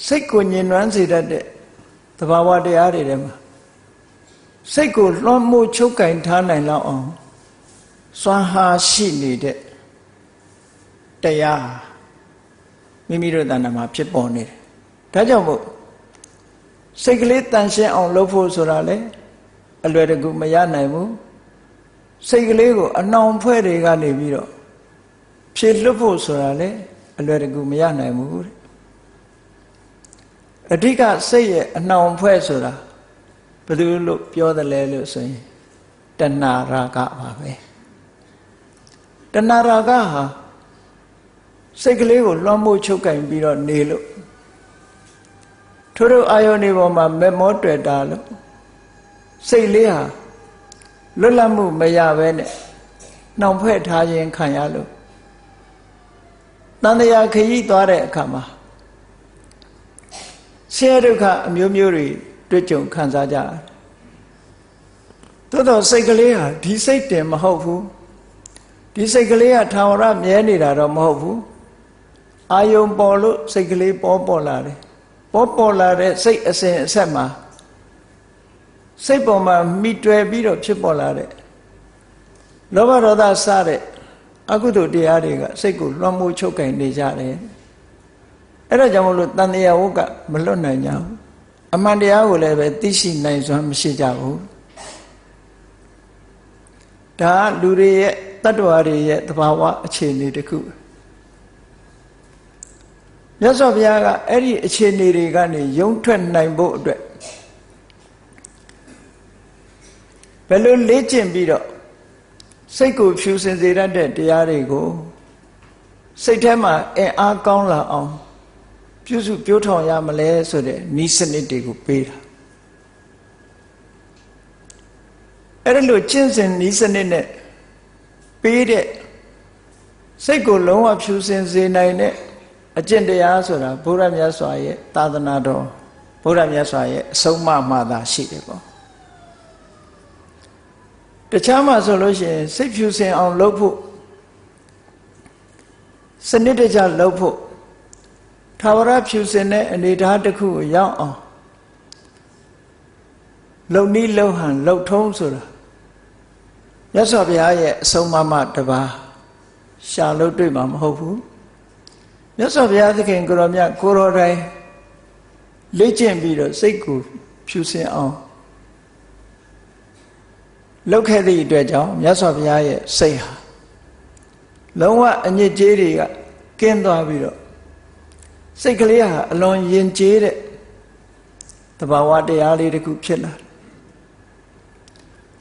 စိတ်ကိုညင်နွမ်းစေတတ်တဲ့သဘာဝတရားတွေထဲမှာစိတ်ကိုလွှမ်းမိုးချုပ်ကင်ထားနိုင်လောက်အောင်စွမ်းအားရှိနေတဲ့တရားမိမိတို့တဏ္ဍာမှာဖြစ်ပေါ်နေတယ်ဒါကြောင့်မို့စိတ်ကလေးတန်ရှင်းအောင်လုပ်ဖို့ဆိုတာလေအလွယ်တကူမရနိုင်ဘူးစိတ်ကလေးကိုအနှောင်ဖွဲ့တွေကနေပြီးတော့ဖြည့်လွတ်ဖို့ဆိုတာလေအလွယ်တကူမရနိုင်ဘူးအဓိကစိတ်ရဲ့အနှောင်ဖွဲ့ဆိုတာဘယ်လိုလို့ပြောတယ်လဲလို့ဆိုရင်တဏှာရာဂပါပဲတဏှာရာဂဟာစိတ်ကလေးကိုလွှမ်းမိုးချုပ်ကင်ပြီးတော့နေလို့ထို့သောအာယုန်တွေပေါ်မှာမမောတွေ့တာလို့စိတ်လေးဟာလွတ်လပ်မှုမရဘဲနဲ့နှောင်ဖွဲ့ထားခြင်းခံရလို့တန်တရားခရီးသွားတဲ့အခါမှာဆင်းရဲဒုက္ခအမျိုးမျိုးတွေတွေ့ကြုံခံစားကြတယ်သို့တော့စိတ်ကလေးဟာဒီစိတ်တင်မဟုတ်ဘူးဒီစိတ်ကလေးကထာဝရမြဲနေတာတော့မဟုတ်ဘူးအာယုံပေါ်လို့စိတ်ကလေးပေါ်လာတယ်ပေါ်လာတဲ့စိတ်အစဉ်အဆက်မှာစိတ်ပေါ်မှာမိတွယ်ပြီးတော့ဖြစ်ပေါ်လာတဲ့လောဘဒေါသစတဲ့အကုသိုလ်တရားတွေကစိတ်ကိုလွှမ်းမိုးချုပ်ကင်နေကြတယ်အဲ့ဒါကြောင့်မလို့တန်တရားဝုတ်ကမလွတ်နိုင်ကြဘူးအမှန်တရားကိုလည်းပဲသိရှိနိုင်စွမ်းမရှိကြဘူးဒါလူတွေရဲ့တတ္တဝါတွေရဲ့သဘာဝအခြေအနေတစ်ခုမြတ်စွာဘုရားကအဲ့ဒီအခြေအနေတွေကနေယုံထွက်နိုင်ဖို့အတွက်ဘယ်လိုလေ့ကျင့်ပြီးတော့စိတ်ကိုဖြူစင်စေတတ်တဲ့တရားတွေကိုစိတ်ထဲမှာအင်အားကောင်းလာအောင်ပြုစုပြောထောင်ရမလဲဆိုတဲ့ဤစနစ်တွေကိုပေးတာအဲ့ဒါလို့ကျင့်စဉ်ဤစနစ်နဲ့ပေးတဲ့စိတ်ကိုလုံးဝဖြူစင်စေနိုင်တဲ့အကျင့်တရားဆိုတာဘုရားမြတ်စွာရဲ့သာသနာတော်ဘုရားမြတ်စွာရဲ့အဆုံးအမမှသာရှိတယ်ပေါ့တခြားမှာဆိုလို့ရှိရင်စိတ်ဖြူစင်အောင်လုပ်ဖို့စနစ်တကျလုပ်ဖို့ထာဝရဖြူစင်တဲ့အနေအထားတစ်ခုကိုရောက်အောင်လုံနည်းလုံဟန်လုံထုံးဆိုတာမြတ်စွာဘုရားရဲ့အဆုံးအမတပါးရှာလို့တွေ့မှာမဟုတ်ဘူးမြတ်စွာဘုရားသခင်ကိုရောမြတ်ကိုရောတိုင်းလေ့ကျင့်ပြီးတော့စိတ်ကိုဖြူစင်အောင်လုပ်ခဲ့သည့်အတွက်ကြောင့်မြတ်စွာဘုရားရဲ့စိတ်ဟာလုံးဝအညစ်အကြေးတွေကကင်းသွားပြီးတော့စိတ်ကလေးဟာအလွန်ယဉ်ကျေးတဲ့သဘာဝတရားလေးတစ်ခုဖြစ်လာတယ်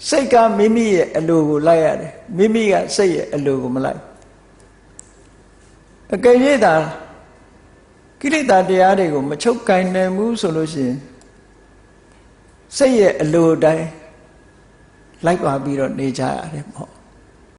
စိတ်ကမိမိရဲ့အလိုကိုလိုက်ရတယ်မိမိကစိတ်ရဲ့အလိုကိုမလိုက်အကယ်၍သာကိလေသာတရားတွေကိုမချုပ်ကင်နိုင်ဘူးဆိုလို့ရှိရင်စိတ်ရဲ့အလိုတိုင်းလိုက်ပါပြီးတော့နေကြရတယ်ပေါ့